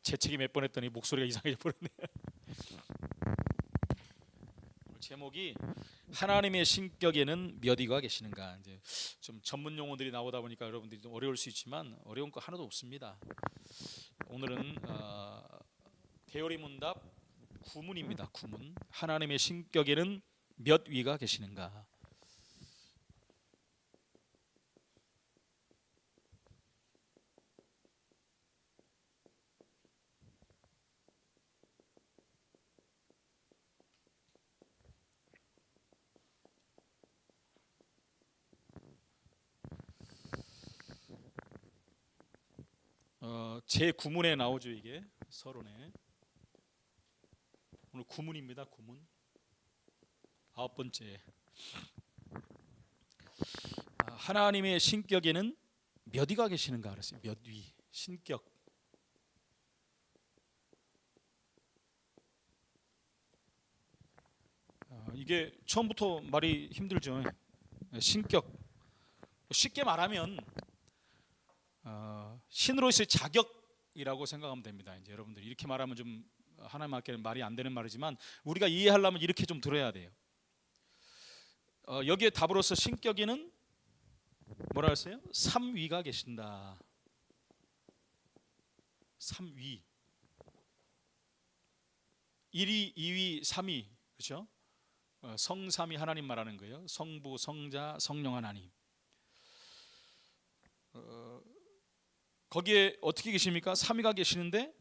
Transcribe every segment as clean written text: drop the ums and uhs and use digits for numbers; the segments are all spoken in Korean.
재채기 몇 번 했더니 목소리가 이상해져 버렸네. 오늘 제목이 하나님의 신격에는 몇 위가 계시는가. 이제 좀 전문 용어들이 나오다 보니까 여러분들이 좀 어려울 수 있지만 어려운 거 하나도 없습니다. 오늘은 대열의 문답 9문입니다. 9문. 하나님의 신격에는 몇 위가 계시는가. 제 9문에 나오죠. 이게 서론에. 오늘 9문입니다. 9문. 9번째. 하나님의 신격에는 몇 위가 계시는가 그랬어요. 몇 위. 신격. 이게 처음부터 말이 힘들죠. 신격. 쉽게 말하면 신으로서의 자격이라고 생각하면 됩니다. 이제 여러분들 이렇게 말하면 좀 하나님 앞에는 말이 안 되는 말이지만 우리가 이해하려면 이렇게 좀 들어야 돼요. 여기에 답으로서 신격에는 뭐라 했어요? 3위가 계신다. 3위. 1위, 2위, 3위. 그렇죠? 성삼위 하나님 말하는 거예요. 성부, 성자, 성령 하나님. 거기에 어떻게 계십니까? 3위가 계시는데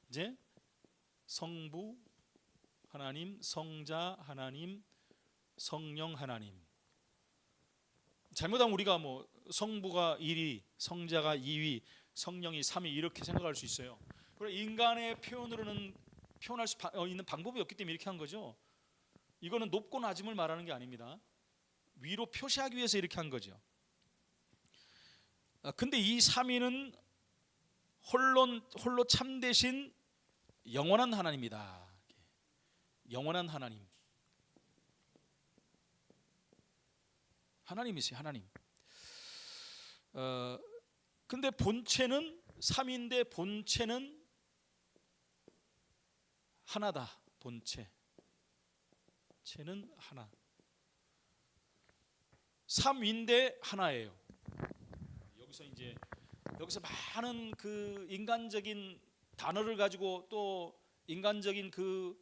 이제 성부 하나님, 성자 하나님, 성령 하나님. 잘못하면 우리가 뭐 성부가 1위, 성자가 2위, 성령이 3위 이렇게 생각할 수 있어요. 그리고 인간의 표현으로는 표현할 수 있는 방법이 없기 때문에 이렇게 한 거죠. 이거는 높고 낮음을 말하는 게 아닙니다. 위로 표시하기 위해서 이렇게 한 거죠. 근데 이 3위는 홀로 참되신 영원한 하나님이다. 영원한 하나님. 하나님이세요. 하나님. 근데 본체는 3위인데 본체는 하나다. 본체는 하나. 3위인데 하나예요. 여기서 많은 그 인간적인 단어를 가지고 또 인간적인 그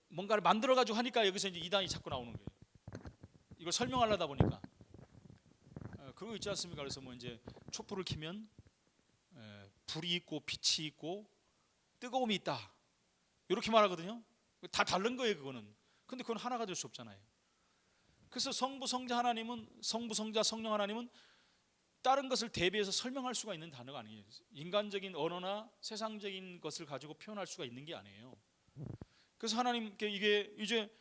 뭔가를 만들어 가지고 하니까 여기서 이제 이단이 자꾸 나오는 거예요. 이걸 설명하려다 보니까 그거 있지 않습니까? 그래서 뭐 이제 촛불을 켜면 불이 있고 빛이 있고 뜨거움이 있다. 이렇게 말하거든요. 다 다른 거예요, 그거는. 근데 그건 하나가 될 수 없잖아요. 그래서 성부, 성자 하나님은 성부, 성자, 성령 하나님은 다른 것을 대비해서 설명할 수가 있는 단어가 아니에요. 인간적인 언어나 세상적인 것을 가지고 표현할 수가 있는 게 아니에요. 그래서 하나님께 이게 이제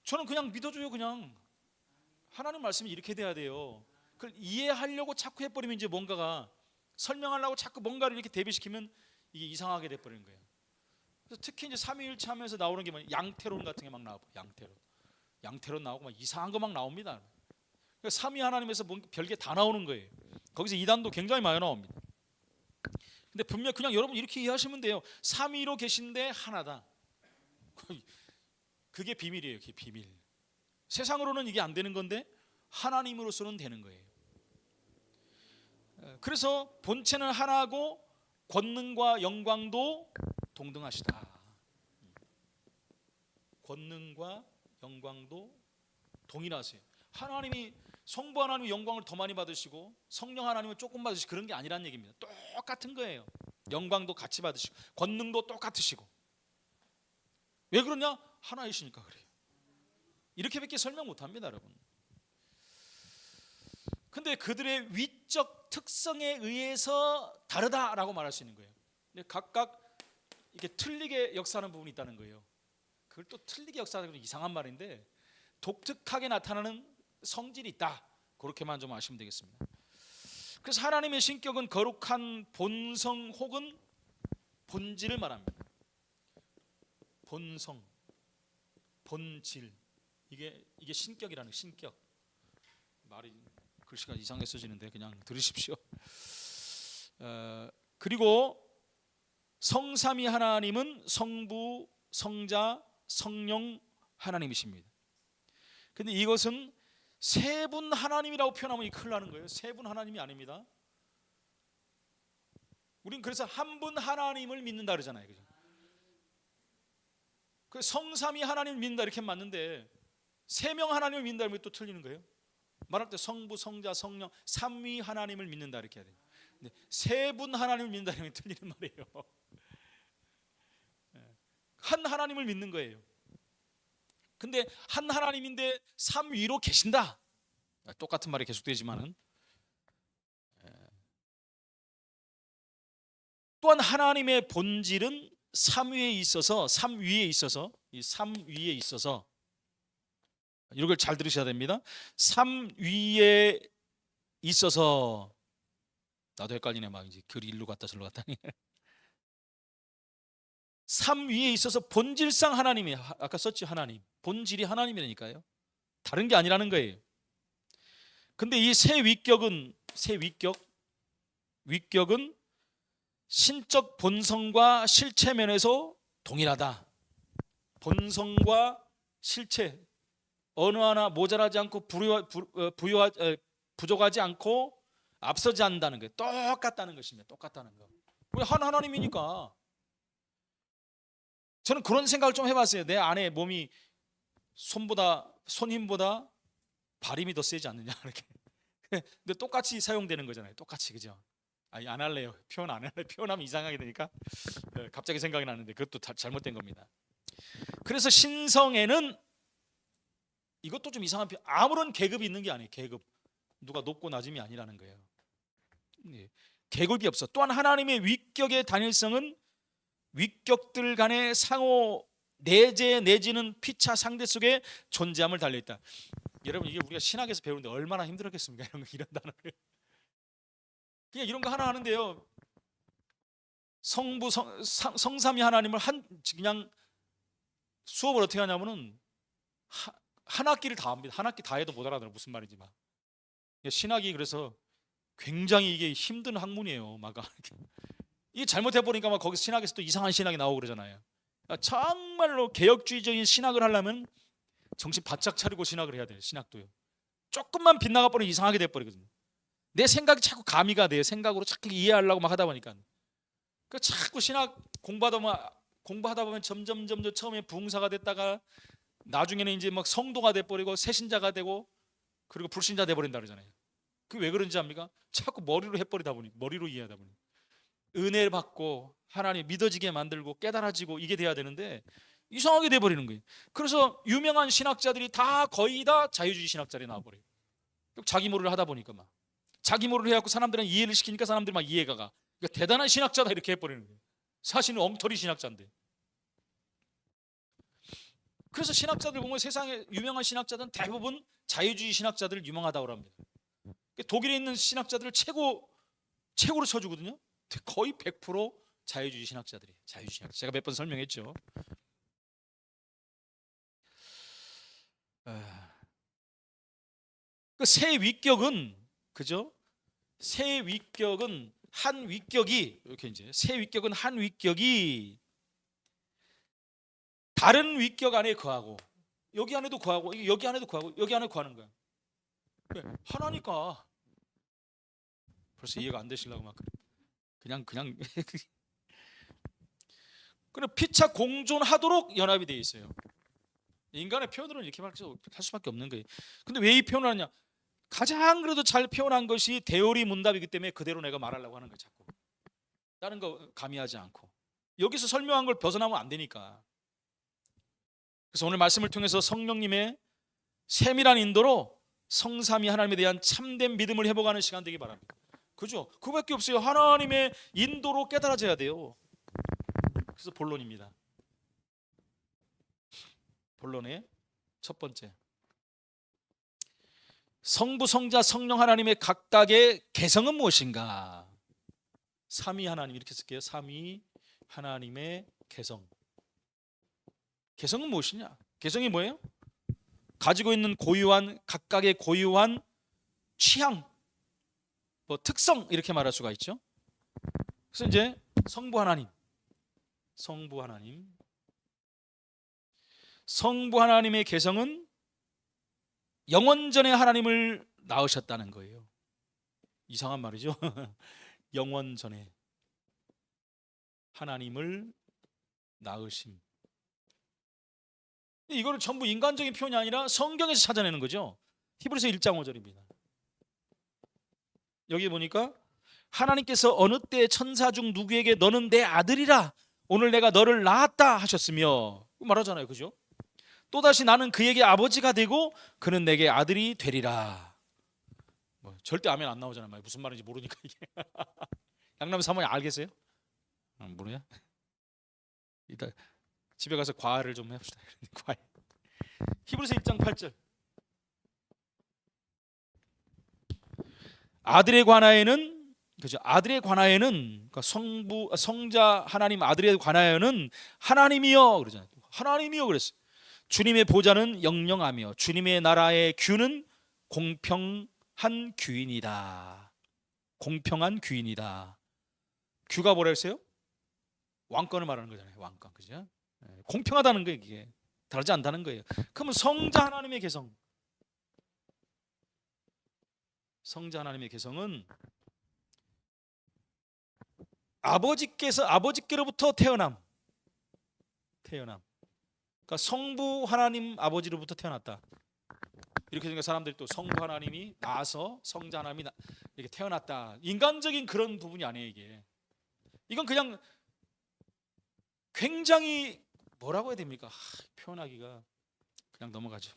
저는 그냥 믿어줘요. 그냥 하나님 말씀이 이렇게 돼야 돼요. 그걸 이해하려고 자꾸 해버리면 이제 뭔가가 설명하려고 자꾸 뭔가를 이렇게 대비시키면 이게 이상하게 돼버리는 거예요. 그래서 특히 이제 삼위일체 하면서 나오는 게 뭐냐, 양태론 같은 게 막 나오고 양태론 나오고 막 이상한 거 막 나옵니다. 삼위 하나님에서 별게 다 나오는 거예요. 거기서 이단도 굉장히 많이 나옵니다. 근데 분명 그냥 여러분 이렇게 이해하시면 돼요. 삼위로 계신데 하나다. 그게 비밀이에요. 그게 비밀. 세상으로는 이게 안 되는 건데 하나님으로서는 되는 거예요. 그래서 본체는 하나고 권능과 영광도 동등하시다. 권능과 영광도 동일하세요. 하나님이 성부 하나님이 영광을 더 많이 받으시고 성령 하나님은 조금 받으시고 그런 게 아니란 얘기입니다. 똑같은 거예요. 영광도 같이 받으시고 권능도 똑같으시고. 왜 그러냐? 하나이시니까 그래요. 이렇게밖에 설명 못합니다, 여러분. 근데 그들의 위적 특성에 의해서 다르다라고 말할 수 있는 거예요. 근데 각각 이렇게 틀리게 역사하는 부분이 있다는 거예요. 그걸 또 틀리게 역사하는 건 이상한 말인데 독특하게 나타나는 성질이 있다. 그렇게만 좀 아시면 되겠습니다. 그래서 하나님의 신격은 거룩한 본성 혹은 본질을 말합니다. 본성, 본질. 이게 신격이라는 신격. 말이 글씨가 이상하게 써지는데 그냥 들으십시오. 그리고 성삼위 하나님은 성부, 성자, 성령 하나님이십니다. 근데 이것은 세 분 하나님이라고 표현하면 큰일 나는 거예요. 세 분 하나님이 아닙니다. 우린 그래서 한 분 하나님을 믿는다 그러잖아요. 그죠? 그 성삼위 하나님을 믿는다 이렇게 맞는데 세 명 하나님을 믿는다 이러면 또 틀리는 거예요. 말할 때 성부, 성자, 성령 삼위 하나님을 믿는다 이렇게 해야 돼요. 세 분 하나님을 믿는다 이러면 틀리는 말이에요. 한 하나님을 믿는 거예요. 근데 한 하나님인데 삼위로 계신다. 똑같은 말이 계속되지만은 또한 하나님의 본질은 삼위에 있어서 이 삼위에 있어서 이걸 잘 들으셔야 됩니다. 삼위에 있어서 나도 헷갈리네 막 이제 글이 일로 갔다 절로 갔다니. 삼위에 있어서 본질상 하나님이 아까 썼지 하나님 본질이 하나님이라니까요. 다른 게 아니라는 거예요. 근데 이 세 위격은 신적 본성과 실체 면에서 동일하다. 본성과 실체 어느 하나 모자라지 않고 부족하지 않고 앞서지 않는다는 거예요. 똑같다는 것입니다. 똑같다는 거. 왜 한 하나님이니까. 저는 그런 생각을 좀 해봤어요. 내 안에 몸이 손 힘보다 발 힘이 더 세지 않느냐 이렇게. 근데 똑같이 사용되는 거잖아요. 똑같이 그죠? 아니 안 할래요. 표현 안 할래요. 표현하면 이상하게 되니까 갑자기 생각이 나는데 그것도 잘못된 겁니다. 그래서 신성에는 이것도 좀 이상한 표현. 아무런 계급이 있는 게 아니에요. 계급 누가 높고 낮음이 아니라는 거예요. 계급이 없어. 또한 하나님의 위격의 단일성은 위격들 간의 상호 내재 내지는 피차 상대 속에 존재함을 달려있다. 여러분 이게 우리가 신학에서 배우는데 얼마나 힘들었겠습니까? 이런 단어를 그냥 이런 거 하나 하는데요. 성부 성삼위 하나님을 그냥 수업을 어떻게 하냐면은 한 학기를 다 합니다. 한 학기 다 해도 못 알아들어 무슨 말인지 막. 신학이 그래서 굉장히 이게 힘든 학문이에요. 막 이게 잘못해 보니까 막 거기서 신학에서 또 이상한 신학이 나오고 그러잖아요. 정말로 개혁주의적인 신학을 하려면 정신 바짝 차리고 신학을 해야 돼요. 신학도요. 조금만 빗나가 버리면 이상하게 돼 버리거든요. 내 생각이 자꾸 가미가 돼요. 생각으로 자꾸 이해하려고 막 하다 보니까. 그 자꾸 신학 공부하다 보면 점점 처음에 부흥사가 됐다가 나중에는 이제 막 성도가 돼 버리고 새신자가 되고 그리고 불신자 돼 버린다 그러잖아요. 그 왜 그런지 압니까? 자꾸 머리로 이해하다 보니. 은혜를 받고 하나님 믿어지게 만들고 깨달아지고 이게 돼야 되는데 이상하게 돼버리는 거예요. 그래서 유명한 신학자들이 거의 다 자유주의 신학자들이 나와버려요. 자기 모르를 하다 보니까 막 자기 모르를 해갖고 사람들은 이해를 시키니까 사람들이 막 이해가 가. 그러니까 대단한 신학자다 이렇게 해버리는 거예요. 사실은 엉터리 신학자인데. 그래서 신학자들 보면 세상에 유명한 신학자들은 대부분 자유주의 신학자들 유명하다고 합니다. 독일에 있는 신학자들을 최고로 쳐주거든요. 거의 100% 자유주의 신학자들이에요. 자유주의 신학자. 제가 몇 번 설명했죠. 그 세 위격은 그죠? 세 위격은 한 위격이 이렇게 이제 세 위격은 한 위격이 다른 위격 안에 거하고 여기 안에도 거하고 여기 안에도 거하고 여기 안에 거하는 거야. 하나니까 벌써 이해가 안 되시려고 막 그냥 그래 피차 공존하도록 연합이 되어 있어요. 인간의 표현으로는 이렇게 할 수밖에 없는 거예요. 근데 왜 이 표현을 하냐? 가장 그래도 잘 표현한 것이 대오리 문답이기 때문에 그대로 내가 말하려고 하는 거예요. 자꾸 다른 거 가미하지 않고 여기서 설명한 걸 벗어나면 안 되니까. 그래서 오늘 말씀을 통해서 성령님의 세밀한 인도로 성삼위 하나님에 대한 참된 믿음을 회복하는 시간 되기 바랍니다. 그죠? 그거밖에 없어요. 하나님의 인도로 깨달아져야 돼요. 그래서 본론입니다. 본론의 첫 번째, 성부, 성자, 성령 하나님의 각각의 개성은 무엇인가? 삼위 하나님 이렇게 쓸게요. 삼위 하나님의 개성. 개성은 무엇이냐? 개성이 뭐예요? 가지고 있는 각각의 고유한 취향, 특성 이렇게 말할 수가 있죠. 그래서 이제 성부 하나님, 성부 하나님, 성부 하나님의 개성은 영원전에 하나님을 낳으셨다는 거예요. 이상한 말이죠. 영원전에 하나님을 낳으심. 이거는 전부 인간적인 표현이 아니라 성경에서 찾아내는 거죠. 히브리서 1장 5절입니다. 여기 보니까 하나님께서 어느 때 천사 중 누구에게 너는 내 아들이라 오늘 내가 너를 낳았다 하셨으며 말하잖아요. 그죠? 또다시 나는 그에게 아버지가 되고 그는 내게 아들이 되리라. 뭐 절대 아멘 안 나오잖아요. 무슨 말인지 모르니까 이게. 양남 사모님 알겠어요? 모르냐? 이따 집에 가서 과를 좀 해봅시다. 과외. 히브리서 1장 8절. 아들에 관하여는, 그죠? 아들에 관하여는, 그러니까 성자 하나님 아들에 관하여는 하나님이여 그러잖아요. 하나님이여 그랬어요. 주님의 보좌는 영영하며 주님의 나라의 규는 공평한 규이니이다. 공평한 규이니이다. 규가 뭐라 했어요? 왕권을 말하는 거잖아요. 왕권, 그죠? 공평하다는 거예요. 이게 다르지 않다는 거예요. 그러면 성자 하나님의 개성, 성자 하나님의 개성은 아버지께로부터 태어남. 그러니까 성부 하나님 아버지로부터 태어났다. 이렇게 생각 사람들이 또 성부 하나님이 나서 성자 하나님이 이렇게 태어났다. 인간적인 그런 부분이 아니에요. 이건 그냥 굉장히 뭐라고 해야 됩니까? 표현하기가 그냥 넘어가죠.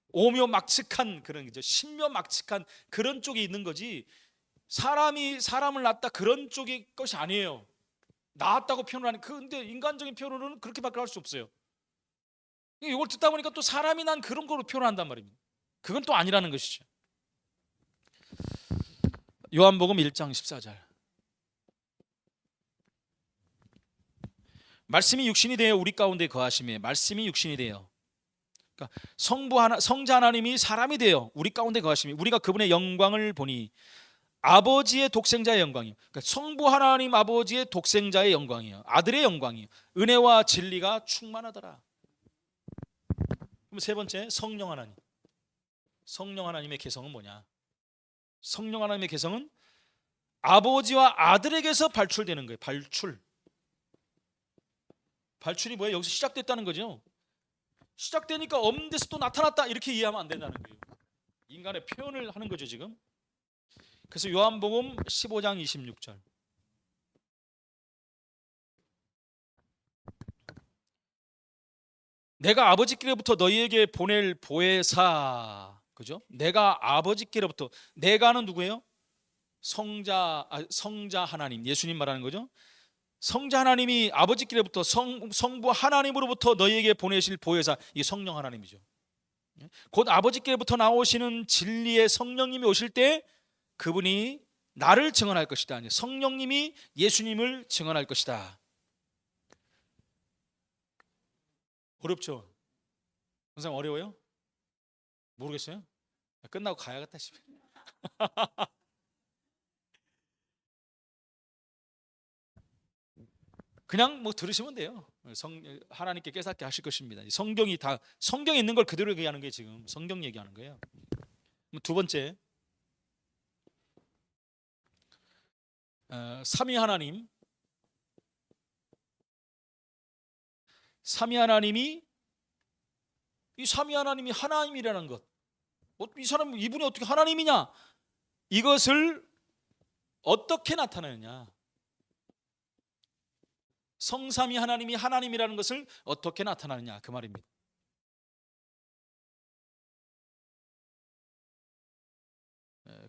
오묘막측한 그런 거죠. 신묘막측한 그런 쪽이 있는 거지. 사람이 사람을 낳았다 그런 쪽의 것이 아니에요. 낳았다고 표현을 하는. 근데 인간적인 표현으로는 그렇게밖에 할 수 없어요. 이걸 듣다 보니까 또 사람이 난 그런 거로 표현한단 말입니다. 그건 또 아니라는 것이죠. 요한복음 1장 14절. 말씀이 육신이 되어 우리 가운데 거하심에, 말씀이 육신이 되어, 그러니까 성자 하나님이 사람이 되어 우리 가운데 거하심에 우리가 그분의 영광을 보니 아버지의 독생자의 영광이요. 그러니까 성부 하나님 아버지의 독생자의 영광이요, 아들의 영광이요, 은혜와 진리가 충만하더라. 그럼 세 번째, 성령 하나님. 성령 하나님의 개성은 뭐냐? 성령 하나님의 개성은 아버지와 아들에게서 발출되는 거예요. 발출이 뭐예요? 여기서 시작됐다는 거죠. 시작되니까 없는 데서 또 나타났다 이렇게 이해하면 안 된다는 거예요. 인간의 표현을 하는 거죠 지금. 그래서 요한복음 15장 26절. 내가 아버지께로부터 너희에게 보낼 보혜사, 그죠? 내가 아버지께로부터, 내가는 누구예요? 성자 하나님, 예수님 말하는 거죠. 성자 하나님이 아버지께로부터 성부 하나님으로부터 너희에게 보내실 보혜사, 이 성령 하나님이죠. 곧 아버지께로부터 나오시는 진리의 성령님이 오실 때 그분이 나를 증언할 것이다. 성령님이 예수님을 증언할 것이다. 어렵죠? 선생님 어려워요? 모르겠어요? 끝나고 가야겠다 싶어요. 그냥 뭐 들으시면 돼요. 하나님께 깨닫게 하실 것입니다. 성경에 있는 걸 그대로 얘기하는 게 지금 성경 얘기하는 거예요. 두 번째, 삼위 하나님. 이 삼위 하나님이 하나님이라는 것. 이분이 어떻게 하나님이냐? 이것을 어떻게 나타내느냐? 성삼위 하나님이 하나님이라는 것을 어떻게 나타나느냐 그 말입니다.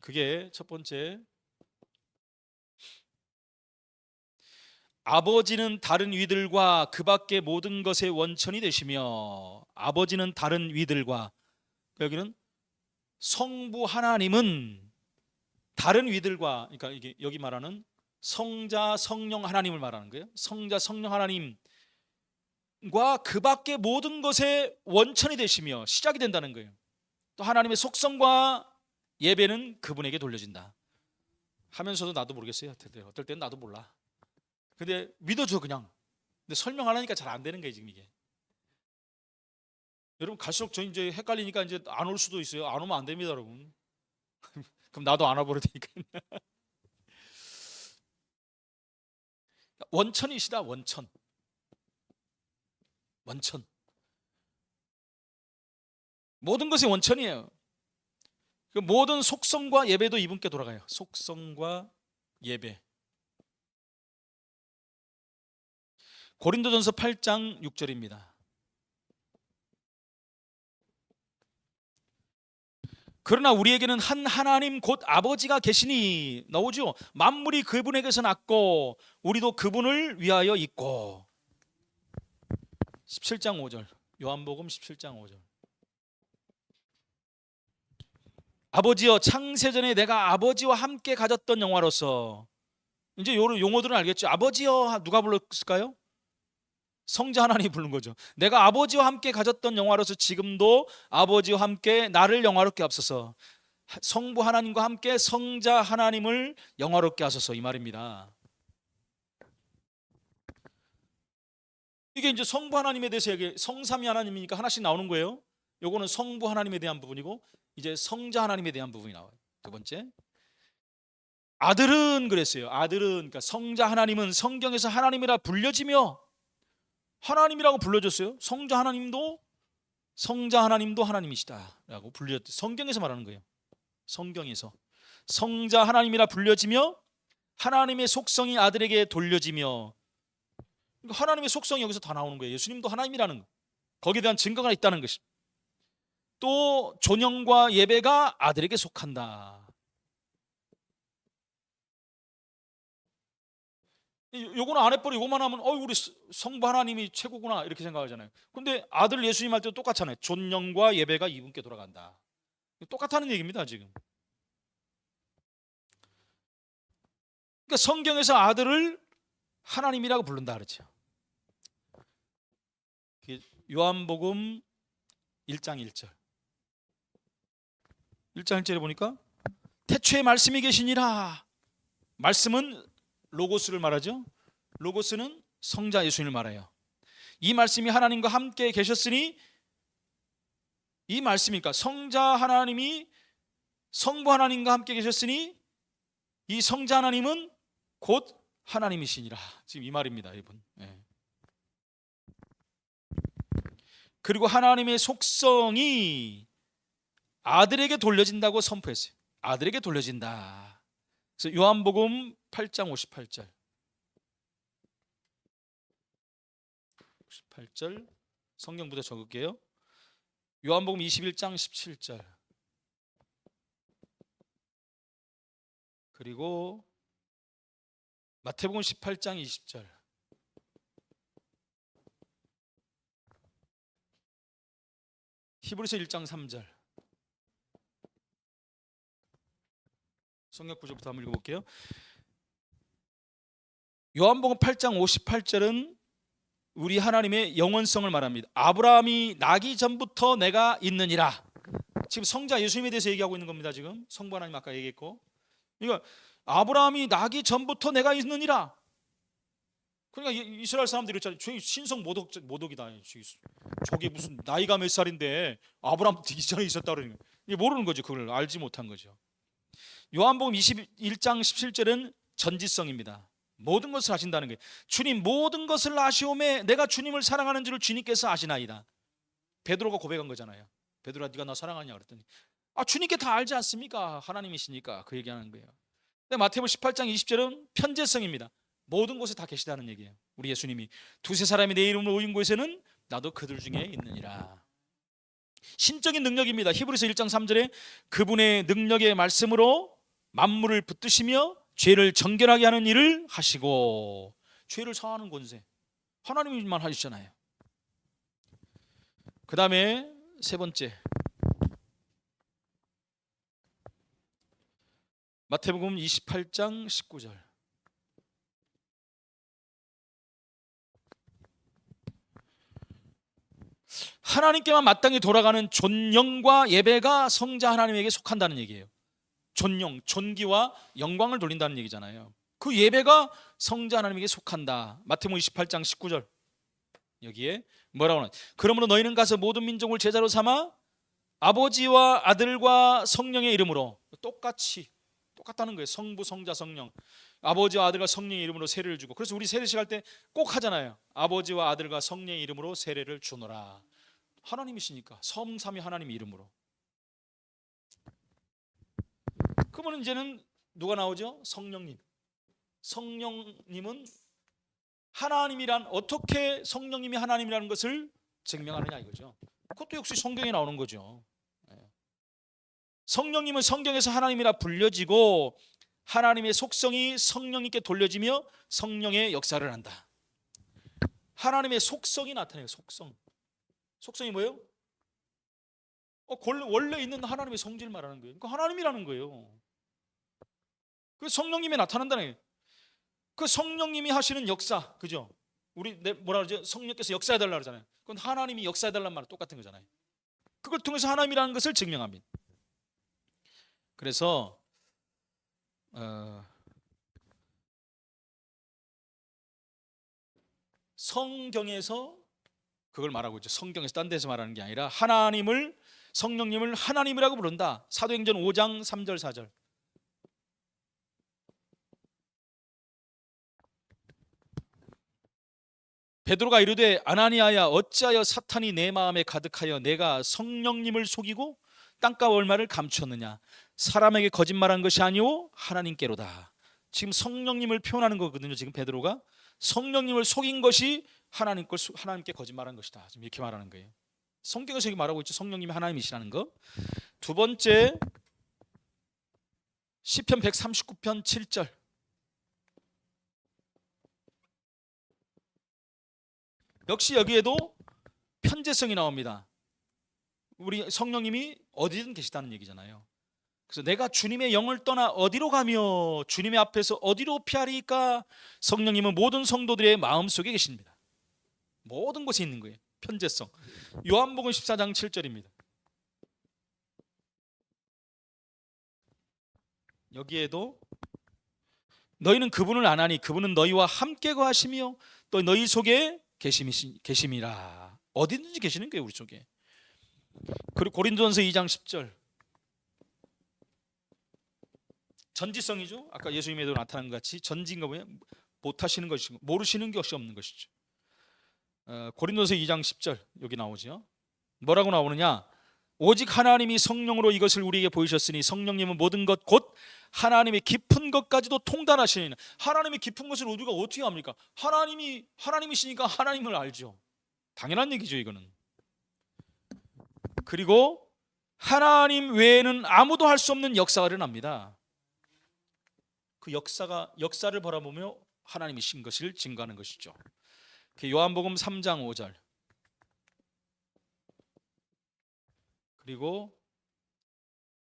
그게 첫 번째, 아버지는 다른 위들과 그 밖의 모든 것의 원천이 되시며, 아버지는 다른 위들과, 여기는 성부 하나님은 다른 위들과, 그러니까 이게 여기 말하는 성자 성령 하나님을 말하는 거예요. 성자 성령 하나님과 그 밖의 모든 것의 원천이 되시며 시작이 된다는 거예요. 또 하나님의 속성과 예배는 그분에게 돌려진다. 하면서도 나도 모르겠어요. 어떨 때는 나도 몰라. 근데 믿어줘 그냥. 근데 설명 안 하니까 잘 안 되는 거예요 지금 이게. 여러분 갈수록 저 이제 헷갈리니까 이제 안 올 수도 있어요. 안 오면 안 됩니다 여러분. 그럼 나도 안 와버릴 테니까. 원천이시다. 원천. 모든 것이 원천이에요. 그 모든 속성과 예배도 이분께 돌아가요. 속성과 예배. 고린도전서 8장 6절입니다. 그러나 우리에게는 한 하나님 곧 아버지가 계시니, 나오죠. 만물이 그분에게서 났고 우리도 그분을 위하여 있고. 17장 5절. 요한복음 17장 5절. 아버지여 창세전에 내가 아버지와 함께 가졌던 영화로서. 이제 요런 용어들은 알겠죠. 아버지여 누가 불렀을까요? 성자 하나님이 부른 거죠. 내가 아버지와 함께 가졌던 영화로서 지금도 아버지와 함께 나를 영화롭게 하소서. 성부 하나님과 함께 성자 하나님을 영화롭게 하소서, 이 말입니다. 이게 이제 성부 하나님에 대해서 성삼위 하나님이니까 하나씩 나오는 거예요. 요거는 성부 하나님에 대한 부분이고, 이제 성자 하나님에 대한 부분이 나와요. 두 번째, 아들은 그랬어요. 아들은, 그러니까 성자 하나님은 성경에서 하나님이라 불려지며, 하나님이라고 불러줬어요. 성자 하나님도 하나님이시다라고 불려졌대. 성경에서 말하는 거예요. 성경에서 성자 하나님이라 불려지며 하나님의 속성이 아들에게 돌려지며. 하나님의 속성이 여기서 다 나오는 거예요. 예수님도 하나님이라는 거, 거기에 대한 증거가 있다는 것이. 또 존영과 예배가 아들에게 속한다. 요거는 안 해버리고 요거만 하면 우리 성부 하나님이 최고구나 이렇게 생각하잖아요. 근데 아들 예수님 할 때도 똑같잖아요. 존영과 예배가 이분께 돌아간다. 똑같다는 얘기입니다 지금. 그러니까 성경에서 아들을 하나님이라고 부른다 그러죠. 요한복음 1장 1절. 1장 1절에 보니까 태초에 말씀이 계시니라. 말씀은 로고스를 말하죠. 로고스는 성자 예수님을 말해요. 이 말씀이 하나님과 함께 계셨으니, 이 말씀이니까 성자 하나님이 성부 하나님과 함께 계셨으니 이 성자 하나님은 곧 하나님이시니라. 지금 이 말입니다 이분. 그리고 하나님의 속성이 아들에게 돌려진다고 선포했어요. 아들에게 돌려진다. 그래서 요한복음 8장 58절. 58절 성경부터 적을게요. 요한복음 21장 17절. 그리고 마태복음 18장 20절. 히브리서 1장 3절. 성경 구절부터 한번 읽어볼게요. 요한복음 8장 58절은 우리 하나님의 영원성을 말합니다. 아브라함이 나기 전부터 내가 있느니라. 지금 성자 예수님에 대해서 얘기하고 있는 겁니다. 지금 성부 하나님 아까 얘기했고, 그러니까 아브라함이 나기 전부터 내가 있느니라. 그러니까 이스라엘 사람들이 있잖아요. 신성 모독이다. 저게 무슨 나이가 몇 살인데 아브라함 이전에 있었다 그러는 거예요. 모르는 거죠. 그걸 알지 못한 거죠. 요한복음 21장 17절은 전지성입니다. 모든 것을 아신다는 거예요. 주님 모든 것을 아시오매 내가 주님을 사랑하는 줄을 주님께서 아시나이다. 베드로가 고백한 거잖아요. 베드로가 네가 나 사랑하냐 그랬더니 주님께 다 알지 않습니까? 하나님이시니까 그 얘기하는 거예요. 근데 마태복음 18장 20절은 편재성입니다. 모든 곳에 다 계시다는 얘기예요. 우리 예수님이 두세 사람이 내 이름으로 모인 곳에는 나도 그들 중에 있느니라. 신적인 능력입니다. 히브리서 1장 3절에 그분의 능력의 말씀으로 만물을 붙드시며 죄를 정결하게 하는 일을 하시고, 죄를 사하는 권세 하나님만 하시잖아요. 그 다음에 세 번째, 마태복음 28장 19절. 하나님께만 마땅히 돌아가는 존영과 예배가 성자 하나님에게 속한다는 얘기예요. 존영, 존귀와 영광을 돌린다는 얘기잖아요. 그 예배가 성자 하나님에게 속한다. 마태복음 28장 19절 여기에 뭐라고 하나? 그러므로 너희는 가서 모든 민족을 제자로 삼아 아버지와 아들과 성령의 이름으로, 똑같다는 거예요. 성부, 성자, 성령, 아버지와 아들과 성령의 이름으로 세례를 주고. 그래서 우리 세례식 할 때 꼭 하잖아요. 아버지와 아들과 성령의 이름으로 세례를 주노라. 하나님이시니까 성삼위 하나님 이름으로. 그러면 이제는 누가 나오죠? 성령님. 성령님은 하나님이란, 어떻게 성령님이 하나님이라는 것을 증명하느냐 이거죠. 그것도 역시 성경에 나오는 거죠. 성령님은 성경에서 하나님이라 불려지고 하나님의 속성이 성령님께 돌려지며 성령의 역사를 한다. 하나님의 속성이 나타나요. 속성이 뭐예요? 원래 있는 하나님의 성질을 말하는 거예요. 그러니까 하나님이라는 거예요. 그 성령님이 나타난다는 거예요. 그 성령님이 하시는 역사, 그죠? 우리 뭐라 그러죠? 성령께서 역사해달라 그러잖아요. 그건 하나님이 역사해달라는 말은 똑같은 거잖아요. 그걸 통해서 하나님이라는 것을 증명합니다. 그래서 성경에서 그걸 말하고 있죠. 성경에서 딴 데서 말하는 게 아니라 성령님을 하나님이라고 부른다. 사도행전 5장 3절 4절. 베드로가 이르되 아나니아야 어찌하여 사탄이 내 마음에 가득하여 내가 성령님을 속이고 땅과 얼마를 감추었느냐. 사람에게 거짓말한 것이 아니오 하나님께로다. 지금 성령님을 표현하는 거거든요. 지금 베드로가 성령님을 속인 것이 하나님께 거짓말한 것이다. 지금 이렇게 말하는 거예요. 성경에서 이렇게 말하고 있죠. 성령님이 하나님이시라는 거. 두 번째, 시편 139편 7절. 역시 여기에도 편재성이 나옵니다. 우리 성령님이 어디든 계시다는 얘기잖아요. 그래서 내가 주님의 영을 떠나 어디로 가며 주님의 앞에서 어디로 피하리까? 성령님은 모든 성도들의 마음속에 계십니다. 모든 곳에 있는 거예요. 편재성. 요한복음 14장 7절입니다. 여기에도 너희는 그분을 아나니 그분은 너희와 함께 거하시며 또 너희 속에 계심이라. 어디든지 계시는 거예요. 우리 속에. 그리고 고린도전서 2장 10절. 전지성이죠. 아까 예수님에도 나타난 것 같이 전지인가 보면 못하시는 것이고 모르시는 것이 없는 것이죠. 고린도서 2장 10절 여기 나오죠. 뭐라고 나오느냐? 오직 하나님이 성령으로 이것을 우리에게 보이셨으니 성령님은 모든 것 곧 하나님의 깊은 것까지도 통달하시는. 하나님의 깊은 것을 우리가 어떻게 합니까? 하나님이시니까 하나님을 알죠. 당연한 얘기죠 이거는. 그리고 하나님 외에는 아무도 할 수 없는 역사가 일어납니다. 그 역사를 바라보며 하나님이신 것을 증거하는 것이죠. 요한복음 3장 5절. 그리고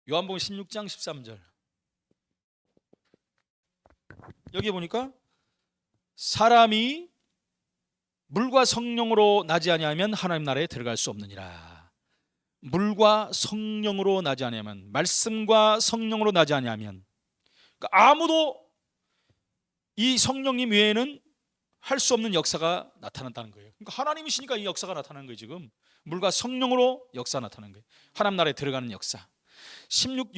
요한복음 16장 13절. 여기 보니까 사람이 물과 성령으로 나지 아니하면 하나님 나라에 들어갈 수 없느니라. 물과 성령으로 나지 아니하면, 말씀과 성령으로 나지 아니하면, 그러니까 아무도 이 성령님 외에는 할 수 없는 역사가 나타난다는 거예요. 그러니까 하나님이시니까 이 역사가 나타나는 거예요. 지금 물과 성령으로 역사 나타나는 거예요. 하나님 나라에 들어가는 역사.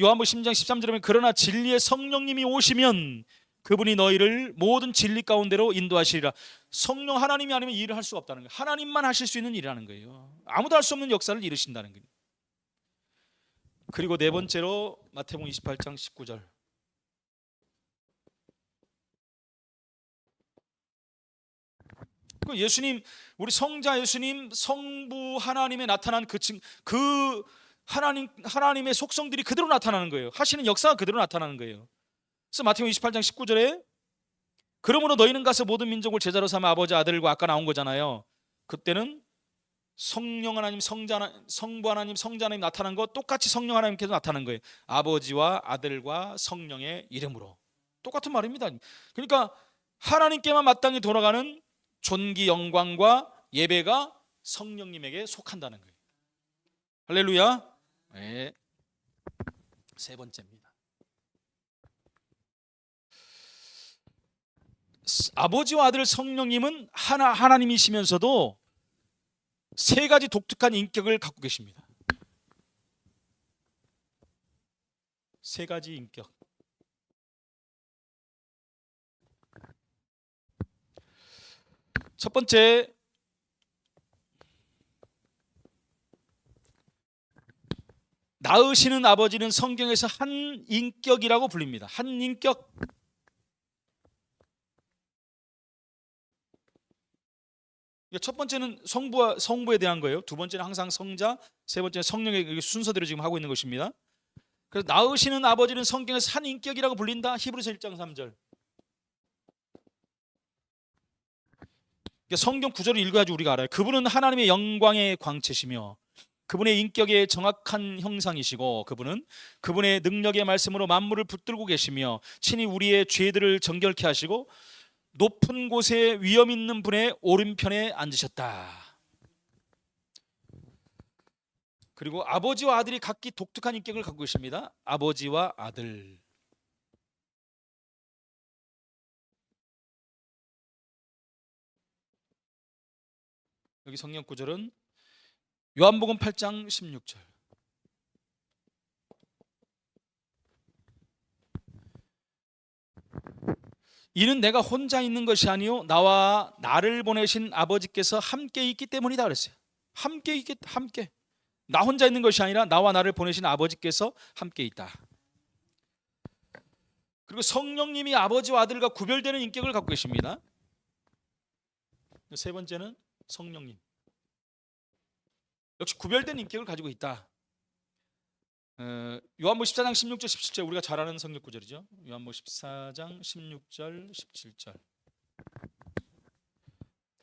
요한복음 10장 13절에 보면 그러나 진리의 성령님이 오시면 그분이 너희를 모든 진리 가운데로 인도하시리라. 성령 하나님이 아니면 이 일을 할 수가 없다는 거예요. 하나님만 하실 수 있는 일이라는 거예요. 아무도 할 수 없는 역사를 이루신다는 거예요. 그리고 네 번째로 마태복음 28장 19절. 예수님, 우리 성자 예수님, 성부 하나님에 나타난 그 하나님의 속성들이 그대로 나타나는 거예요. 하시는 역사가 그대로 나타나는 거예요. 그래서 마태복음 28장 19절에 그러므로 너희는 가서 모든 민족을 제자로 삼아 아버지 아들과 아까 나온 거잖아요. 그때는 성령 하나님, 성부 하나님, 성자 하나님 나타난 거 똑같이 성령 하나님께서 나타난 거예요. 아버지와 아들과 성령의 이름으로. 똑같은 말입니다. 그러니까 하나님께만 마땅히 돌아가는 존귀 영광과 예배가 성령님에게 속한다는 거예요. 할렐루야. 네. 세 번째입니다. 아버지와 아들 성령님은 하나님이시면서도 세 가지 독특한 인격을 갖고 계십니다. 세 가지 인격. 첫 번째, 낳으시는 아버지는 성경에서 한 인격이라고 불립니다. 한 인격. 첫 번째는 성부에 대한 거예요. 두 번째는 항상 성자, 세 번째는 성령의 순서대로 지금 하고 있는 것입니다. 그래서 낳으시는 아버지는 성경에서 한 인격이라고 불린다. 히브리서 1장 3절. 성경 구절을 읽어야지 우리가 알아요. 그분은 하나님의 영광의 광채시며 그분의 인격의 정확한 형상이시고 그분의 능력의 말씀으로 만물을 붙들고 계시며 친히 우리의 죄들을 정결케 하시고 높은 곳에 위엄 있는 분의 오른편에 앉으셨다. 그리고 아버지와 아들이 각기 독특한 인격을 갖고 계십니다. 아버지와 아들. 여기 성경 구절은 요한복음 8장 16절. 이는 내가 혼자 있는 것이 아니요 나와 나를 보내신 아버지께서 함께 있기 때문이다 그랬어요. 함께. 나 혼자 있는 것이 아니라 나와 나를 보내신 아버지께서 함께 있다. 그리고 성령님이 아버지와 아들과 구별되는 인격을 갖고 계십니다. 세 번째는 성령님. 역시 구별된 인격을 가지고 있다. 요한복음 14장 16절 17절 우리가 잘 아는 성경 구절이죠. 요한복음 14장 16절 17절.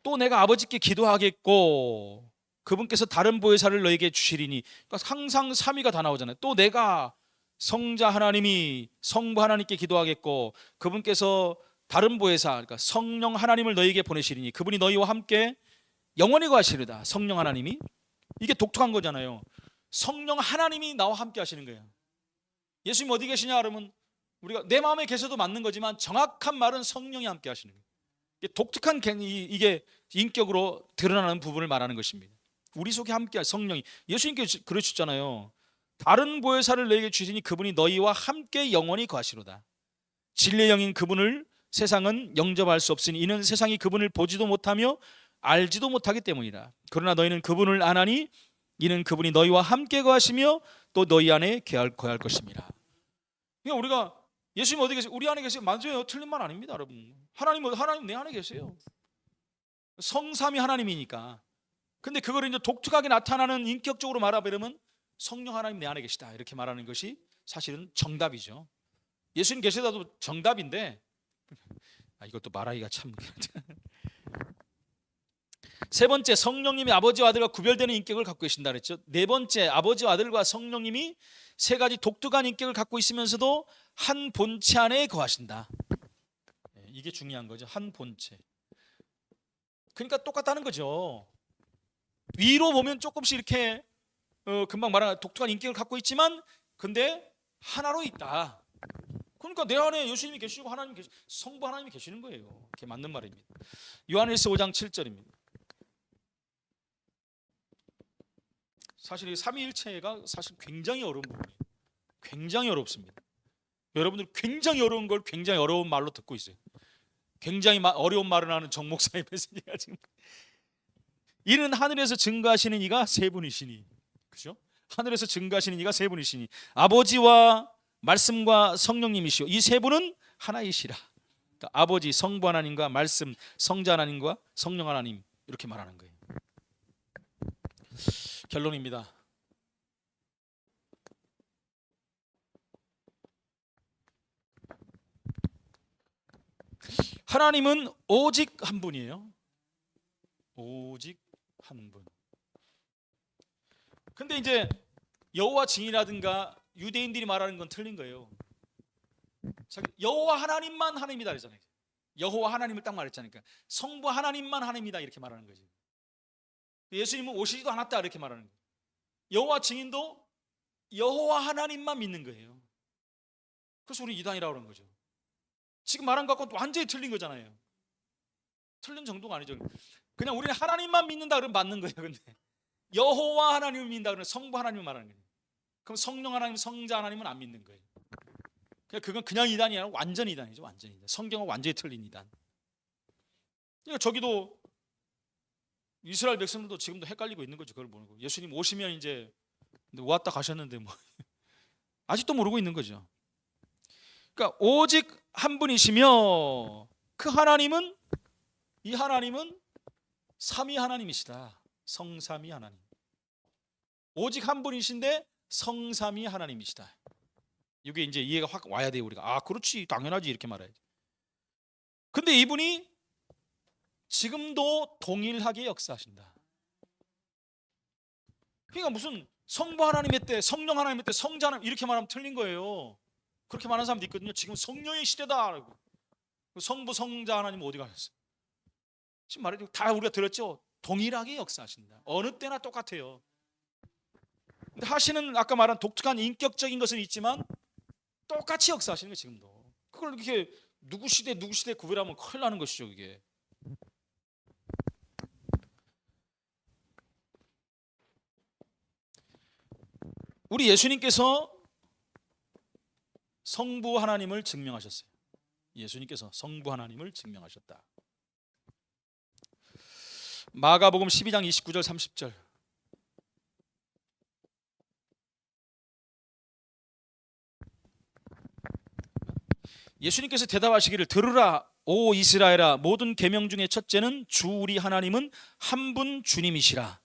또 내가 아버지께 기도하겠고 그분께서 다른 보혜사를 너에게 주시리니. 그러니까 항상 삼위가 다 나오잖아요. 또 내가 성자 하나님이 성부 하나님께 기도하겠고 그분께서 다른 보혜사 그러니까 성령 하나님을 너에게 보내시리니 그분이 너희와 함께 영원히 거하시리다. 성령 하나님이. 이게 독특한 거잖아요. 성령 하나님이 나와 함께 하시는 거예요. 예수님 어디 계시냐 그러면 우리가 내 마음에 계셔도 맞는 거지만 정확한 말은 성령이 함께 하시는 거예요. 이게 독특한 이게 인격으로 드러나는 부분을 말하는 것입니다. 우리 속에 함께 성령이. 예수님께서 그러셨잖아요. 다른 보혜사를 너에게 주시니 그분이 너희와 함께 영원히 거하시로다. 진리의 영인 그분을 세상은 영접할 수 없으니 이는 세상이 그분을 보지도 못하며 알지도 못하기 때문이라. 그러나 너희는 그분을 아나니 이는 그분이 너희와 함께 거하시며 또 너희 안에 거할 것입니다. 그러니까 우리가 예수님 어디 계세요? 우리 안에 계세요. 맞아요. 틀린 말 아닙니다, 여러분. 하나님 내 안에 계세요. 성삼위 하나님이니까. 근데 그걸 이제 독특하게 나타나는 인격적으로 말하면 성령 하나님 내 안에 계시다 이렇게 말하는 것이 사실은 정답이죠. 예수님 계시다도 정답인데 이것도 말하기가 참. 세 번째, 성령님이 아버지와 아들과 구별되는 인격을 갖고 계신다 그랬죠. 네 번째, 아버지와 아들과 성령님이 세 가지 독특한 인격을 갖고 있으면서도 한 본체 안에 거하신다. 이게 중요한 거죠. 한 본체. 그러니까 똑같다는 거죠. 위로 보면 조금씩 이렇게 금방 말한 독특한 인격을 갖고 있지만 근데 하나로 있다. 그러니까 내 안에 예수님이 계시고 하나님 성부 하나님이 계시는 거예요. 그게 맞는 말입니다. 요한일서 5장 7절입니다. 사실 이 삼위일체가 사실 굉장히 어려운 부분이에요. 굉장히 어렵습니다. 여러분들 굉장히 어려운 걸 굉장히 어려운 말로 듣고 있어요. 굉장히 어려운 말을 하는 정 목사의 메시지가 지금. 이는 하늘에서 증거하시는 이가 세 분이시니, 그죠? 하늘에서 증거하시는 이가 세 분이시니 아버지와 말씀과 성령님이시오. 이 세 분은 하나이시라. 그러니까 아버지, 성부 하나님과 말씀, 성자 하나님과 성령 하나님 이렇게 말하는 거예요. 결론입니다. 하나님은 오직 한 분이에요. 오직 한 분. 근데 이제 여호와 증인이라든가 유대인들이 말하는 건 틀린 거예요. 여호와 하나님만 하나님이다 그러잖아요. 여호와 하나님을 딱 말했잖아요. 그러니까 성부 하나님만 하나님이다 이렇게 말하는 거죠. 예수님은 오시지도 않았다 이렇게 말하는 거예요. 여호와 증인도 여호와 하나님만 믿는 거예요. 그래서 우리 이단이라고 그러는 거죠. 지금 말한 것 갖고는 완전히 틀린 거잖아요. 틀린 정도가 아니죠. 그냥 우리는 하나님만 믿는다 그러면 맞는 거예요. 근데 여호와 하나님을 믿는다 그러면 성부 하나님을 말하는 거예요. 그럼 성령 하나님, 성자 하나님은 안 믿는 거예요. 그건 그냥 이단이 아니라 완전 이단이죠. 완전 이단. 성경은 완전히 틀린 이단. 그러니까 저기도 이스라엘 백성들도 지금도 헷갈리고 있는 거죠. 그걸 모르고 예수님 오시면 이제 왔다 가셨는데 뭐 아직도 모르고 있는 거죠. 그러니까 오직 한 분이시며 그 하나님은, 이 하나님은 삼위 하나님이시다. 성삼위 하나님. 오직 한 분이신데 성삼위 하나님이시다. 이게 이제 이해가 확 와야 돼요. 우리가 아 그렇지 당연하지 이렇게 말해야지. 근데 이분이 지금도 동일하게 역사하신다. 그러니까 무슨 성부 하나님의 때, 성령 하나님의 때, 성자 하나님 이렇게 말하면 틀린 거예요. 그렇게 말하는 사람도 있거든요. 지금 성령의 시대다. 성부 성자 하나님은 어디 가셨어요? 지금 말해도 다 우리가 들었죠. 동일하게 역사하신다. 어느 때나 똑같아요. 근데 하시는 아까 말한 독특한 인격적인 것은 있지만 똑같이 역사하시는 거예요. 지금도. 그걸 이렇게 누구 시대 구별하면 큰일 나는 것이죠. 이게. 우리 예수님께서 성부 하나님을 증명하셨어요. 예수님께서 성부 하나님을 증명하셨다. 마가복음 12장 29절 30절. 예수님께서 대답하시기를 들으라 오 이스라엘아 모든 계명 중에 첫째는 주 우리 하나님은 한 분 주님이시라.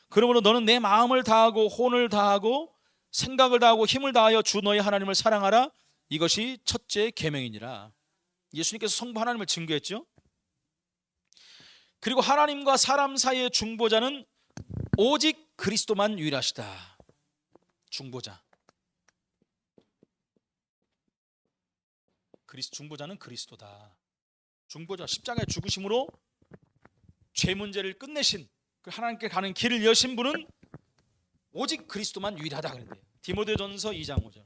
그러므로 너는 내 마음을 다하고 혼을 다하고 생각을 다하고 힘을 다하여 주 너의 하나님을 사랑하라. 이것이 첫째 계명이니라. 예수님께서 성부 하나님을 증거했죠. 그리고 하나님과 사람 사이의 중보자는 오직 그리스도만 유일하시다. 중보자. 중보자는 그리스도다. 중보자 십자가의 죽으심으로 죄 문제를 끝내신 그 하나님께 가는 길을 여신 분은 오직 그리스도만 유일하다 그랬대요. 디모데전서 2장 5절.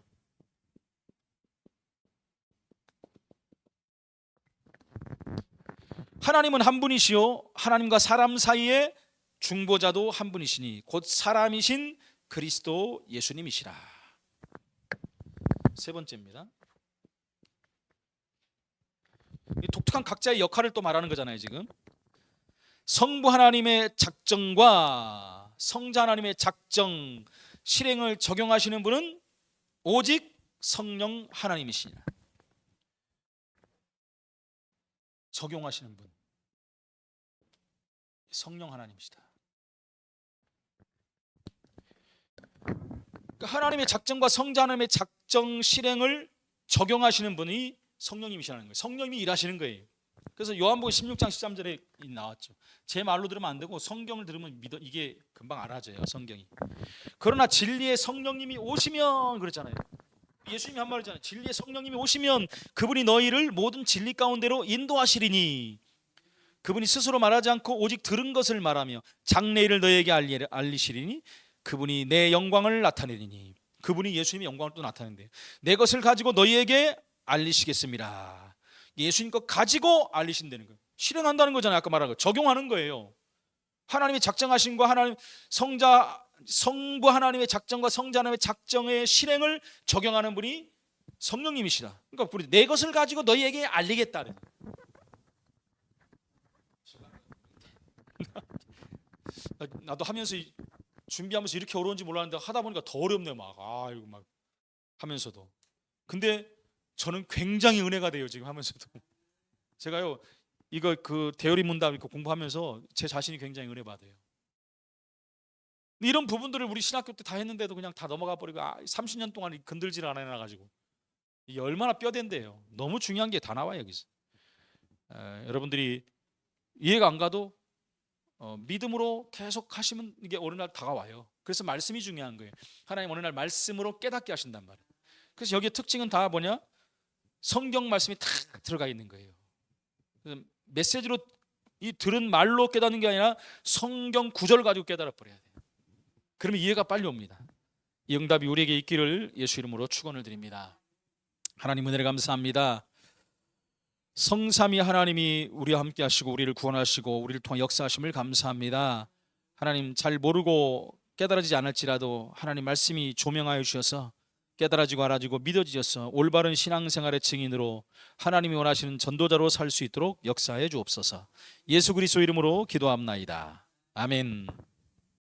하나님은 한 분이시요 하나님과 사람 사이의 중보자도 한 분이시니 곧 사람이신 그리스도 예수님이시라. 세 번째입니다. 이 독특한 각자의 역할을 또 말하는 거잖아요. 지금 성부 하나님의 작정과 성자 하나님의 작정 실행을 적용하시는 분은 오직 성령 하나님이시니라. 적용하시는 분 성령 하나님이시다. 그러니까 하나님의 작정과 성자 하나님의 작정 실행을 적용하시는 분이 성령님이시라는 거예요. 성령님이 일하시는 거예요. 그래서 요한복음 16장 13절에 나왔죠. 제 말로 들으면 안 되고 성경을 들으면 이게 금방 알아져요. 성경이. 그러나 진리의 성령님이 오시면 그랬잖아요. 예수님이 한 말이잖아요. 진리의 성령님이 오시면 그분이 너희를 모든 진리 가운데로 인도하시리니 그분이 스스로 말하지 않고 오직 들은 것을 말하며 장래일을 너희에게 알리시리니 그분이 내 영광을 나타내리니. 그분이 예수님의 영광을 또 나타낸대요. 내 것을 가지고 너희에게 알리시겠습니다. 예수님 것 가지고 알리신다는 거예요. 실행한다는 거잖아요. 아까 말한 거 적용하는 거예요. 하나님이 작정하신 거 하나님 성부 하나님의 작정과 성자 하나님의 작정의 실행을 적용하는 분이 성령님이시다. 그러니까 우리 내 것을 가지고 너희에게 알리겠다. 나도 하면서 준비하면서 이렇게 어려운지 몰랐는데 하다 보니까 더 어렵네요. 이거 막 하면서도. 근데 저는 굉장히 은혜가 돼요. 지금 하면서도 제가요 이거 그 대열이 문답 이렇게 공부하면서 제 자신이 굉장히 은혜 받아요. 이런 부분들을 우리 신학교 때 다 했는데도 그냥 다 넘어가 버리고 30년 동안 건들질 안 해놔가지고 이게 얼마나 뼈대인데요. 너무 중요한 게 다 나와 여기서. 여러분들이 이해가 안 가도 믿음으로 계속 하시면 이게 어느 날 다가와요. 그래서 말씀이 중요한 거예요. 하나님 어느 날 말씀으로 깨닫게 하신단 말이에요. 그래서 여기에 특징은 다 뭐냐? 성경 말씀이 다 들어가 있는 거예요. 그래서 메시지로 이 들은 말로 깨닫는 게 아니라 성경 구절 가지고 깨달아 버려야 돼요. 그러면 이해가 빨리 옵니다. 이 응답이 우리에게 있기를 예수 이름으로 축원을 드립니다. 하나님 은혜를 감사합니다. 성삼위 하나님이 우리와 함께 하시고 우리를 구원하시고 우리를 통해 역사하심을 감사합니다. 하나님, 잘 모르고 깨달아지지 않을지라도 하나님 말씀이 조명하여 주셔서 깨달아지고 알아지고 믿어지셔서 올바른 신앙생활의 증인으로 하나님이 원하시는 전도자로 살 수 있도록 역사해 주옵소서. 예수 그리스도 이름으로 기도합나이다. 아멘.